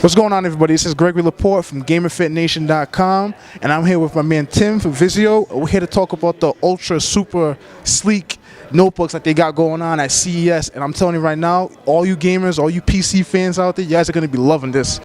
What's going on, everybody? This is Gregory Laporte from GamerFitNation.com, and I'm here with my man Tim from Vizio. We're here to talk about the ultra super sleek notebooks that they got going on at CES, and I'm telling you right now, all you gamers, all you PC fans out there, you guys are going to be loving this.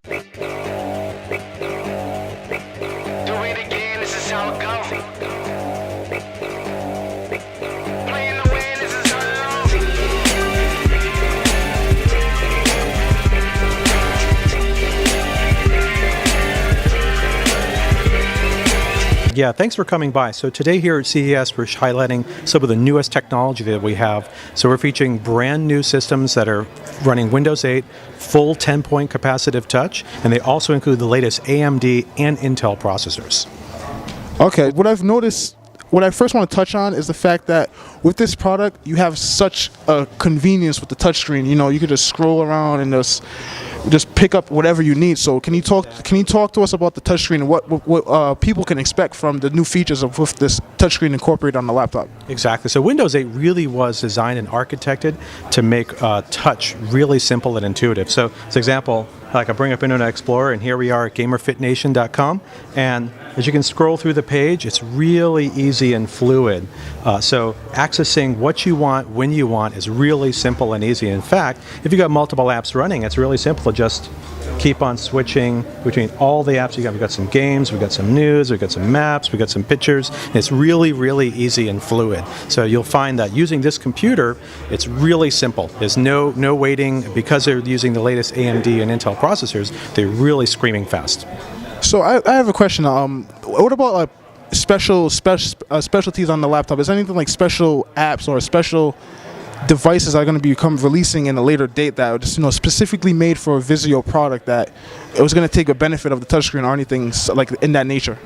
Yeah, thanks for coming by. So today here at CES, we're highlighting some of the newest technology that we have. So we're featuring brand new systems that are running Windows 8, full 10-point capacitive touch, and they also include the latest AMD and Intel processors. Okay, what I've noticed, what I first want to touch on is the fact that with this product, you have such a convenience with the touchscreen. You know, you can just scroll around and just pick up whatever you need. So can you talk to us about the touchscreen and what people can expect from the new features of with this touchscreen incorporated on the laptop? Exactly. So Windows 8 really was designed and architected to make touch really simple and intuitive. So, for example, like I bring up Internet Explorer, and here we are at GamerFitNation.com, and as you can scroll through the page, it's really easy and fluid. So accessing what you want, when you want, is really simple and easy. In fact, if you've got multiple apps running, it's really simple to just keep on switching between all the apps you got. We've got some games, we've got some news, we've got some maps, we've got some pictures. It's really, really easy and fluid. So you'll find that using this computer, it's really simple. There's no waiting. Because they're using the latest AMD and Intel processors, they're really screaming fast. So I have a question. What about specialties on the laptop? Is there anything like special apps or special devices that are going to become releasing in a later date that are just, you know, specifically made for a Vizio product that it was going to take a benefit of the touchscreen or anything like in that nature?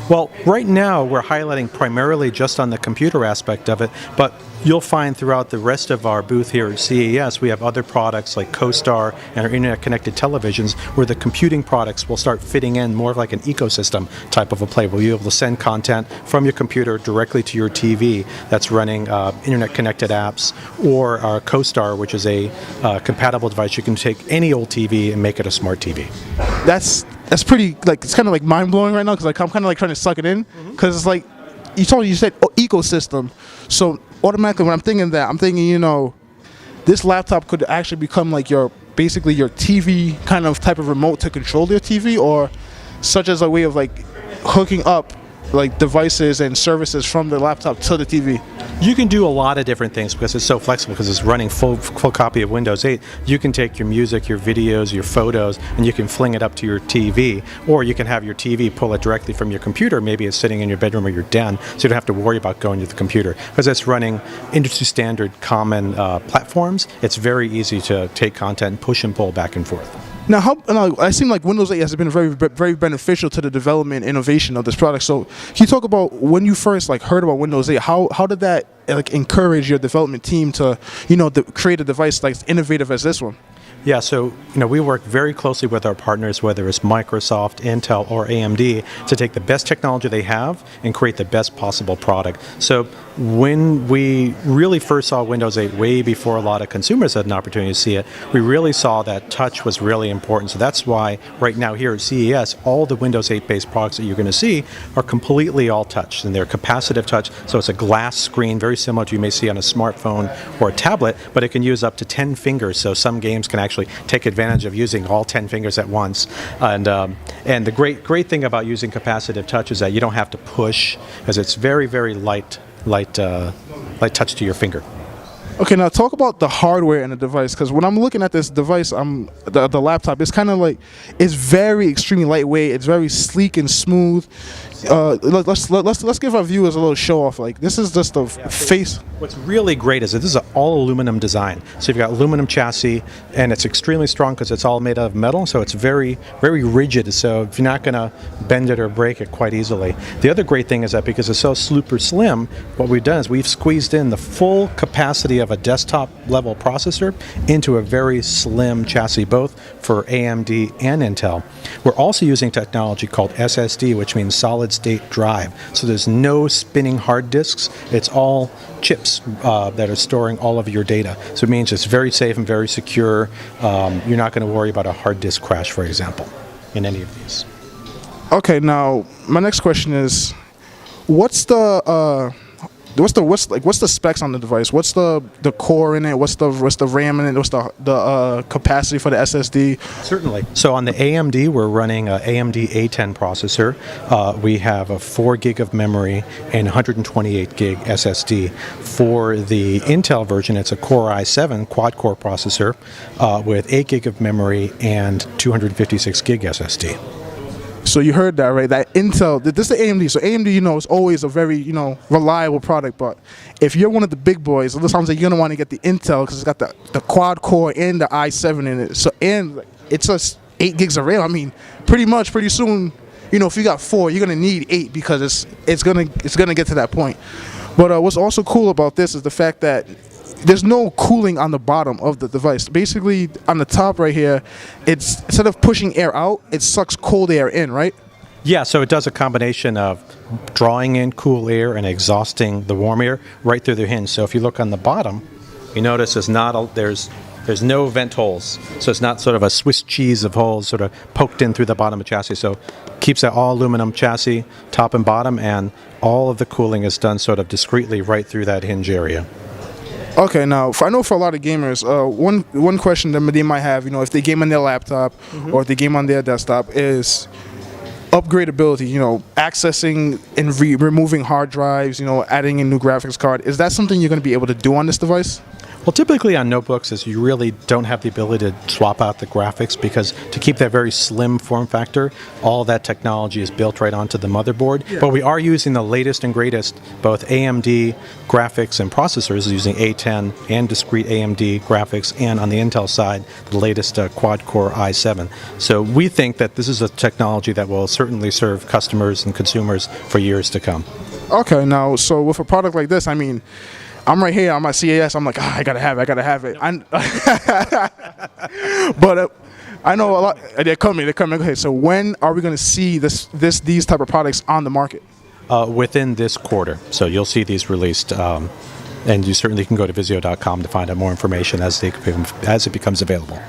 Well, right now we're highlighting primarily just on the computer aspect of it, but you'll find throughout the rest of our booth here at CES, we have other products like CoStar and our internet-connected televisions where the computing products will start fitting in more of like an ecosystem type of a play, where you'll be able to send content from your computer directly to your TV that's running internet-connected apps, or our CoStar, which is a compatible device. You can take any old TV and make it a smart TV. That's pretty, like, it's kind of like mind-blowing right now, because like I'm kind of like trying to suck it in, because it's like you said ecosystem, so automatically when I'm thinking that, I'm thinking, you know, this laptop could actually become like basically your TV kind of type of remote to control your TV, or such as a way of like hooking up like devices and services from the laptop to the TV. You can do a lot of different things because it's so flexible, because it's running full copy of Windows 8. You can take your music, your videos, your photos, and you can fling it up to your TV, or you can have your TV pull it directly from your computer. Maybe it's sitting in your bedroom or your den, so you don't have to worry about going to the computer. Because it's running industry standard common platforms, it's very easy to take content and push and pull back and forth. Now, I seem like Windows 8 has been very beneficial to the development and innovation of this product. So, can you talk about when you first heard about Windows 8? How did that encourage your development team to, you know, create a device like as innovative as this one? Yeah, so we work very closely with our partners, whether it's Microsoft, Intel, or AMD, to take the best technology they have and create the best possible product. So when we really first saw Windows 8, way before a lot of consumers had an opportunity to see it, we really saw that touch was really important. So that's why right now here at CES, all the Windows 8-based products that you're going to see are completely all touch, and they're capacitive touch. So it's a glass screen, very similar to you may see on a smartphone or a tablet, but it can use up to 10 fingers. So some games can actually take advantage of using all 10 fingers at once. And the great thing about using capacitive touch is that you don't have to push, because it's very, very light touch to your finger. Okay, now talk about the hardware in the device, because when I'm looking at this device, the laptop, it's kind of like, it's very extremely lightweight. It's very sleek and smooth. Let's give our viewers a little show off. Like, this is just the face. What's really great is that this is an all aluminum design. So you've got aluminum chassis, and it's extremely strong because it's all made out of metal. So it's very, very rigid. So if you're not going to bend it or break it quite easily. The other great thing is that because it's so super slim, what we've done is we've squeezed in the full capacity of of a desktop level processor into a very slim chassis, both for AMD and Intel. We're also using technology called SSD, which means solid state drive. So there's no spinning hard disks. It's all chips that are storing all of your data. So it means it's very safe and very secure. You're not going to worry about a hard disk crash, for example, in any of these. Okay, now my next question is, what's the specs on the device? What's the core in it? What's the RAM in it? What's the capacity for the SSD? Certainly. So on the AMD, we're running a AMD A10 processor. We have a 4 gig of memory and 128 gig SSD. For the Intel version, it's a Core i7 quad-core processor with 8 gig of memory and 256 gig SSD. So you heard that, right? That Intel, this is AMD. So AMD, is always a very, reliable product. But if you're one of the big boys, it sounds like you're gonna want to get the Intel because it's got the quad core and the i7 in it. So and it's just 8 gigs of RAM. I mean, pretty soon, if you got 4, you're gonna need 8 because it's gonna get to that point. But what's also cool about this is the fact that there's no cooling on the bottom of the device. Basically, on the top right here, it's instead of pushing air out, it sucks cold air in, right? Yeah, so it does a combination of drawing in cool air and exhausting the warm air right through the hinge. So if you look on the bottom, you notice there's no vent holes. So it's not sort of a Swiss cheese of holes sort of poked in through the bottom of the chassis. So keeps that all aluminum chassis, top and bottom, and all of the cooling is done sort of discreetly right through that hinge area. Okay, now I know for a lot of gamers, one question that they might have, if they game on their laptop or if they game on their desktop, is upgradability. Accessing and removing hard drives. Adding a new graphics card. Is that something you're going to be able to do on this device? Well, typically on notebooks, is you really don't have the ability to swap out the graphics because to keep that very slim form factor, all that technology is built right onto the motherboard. Yeah. But we are using the latest and greatest, both AMD graphics and processors, using A10 and discrete AMD graphics, and on the Intel side, the latest quad-core i7. So we think that this is a technology that will certainly serve customers and consumers for years to come. Okay, now, so with a product like this, I mean, I'm right here. I'm at CES. I'm like, I gotta have it. But I know a lot. They're coming. Okay, so when are we gonna see these type of products on the market? Within this quarter. So you'll see these released, and you certainly can go to Vizio.com to find out more information as it becomes available.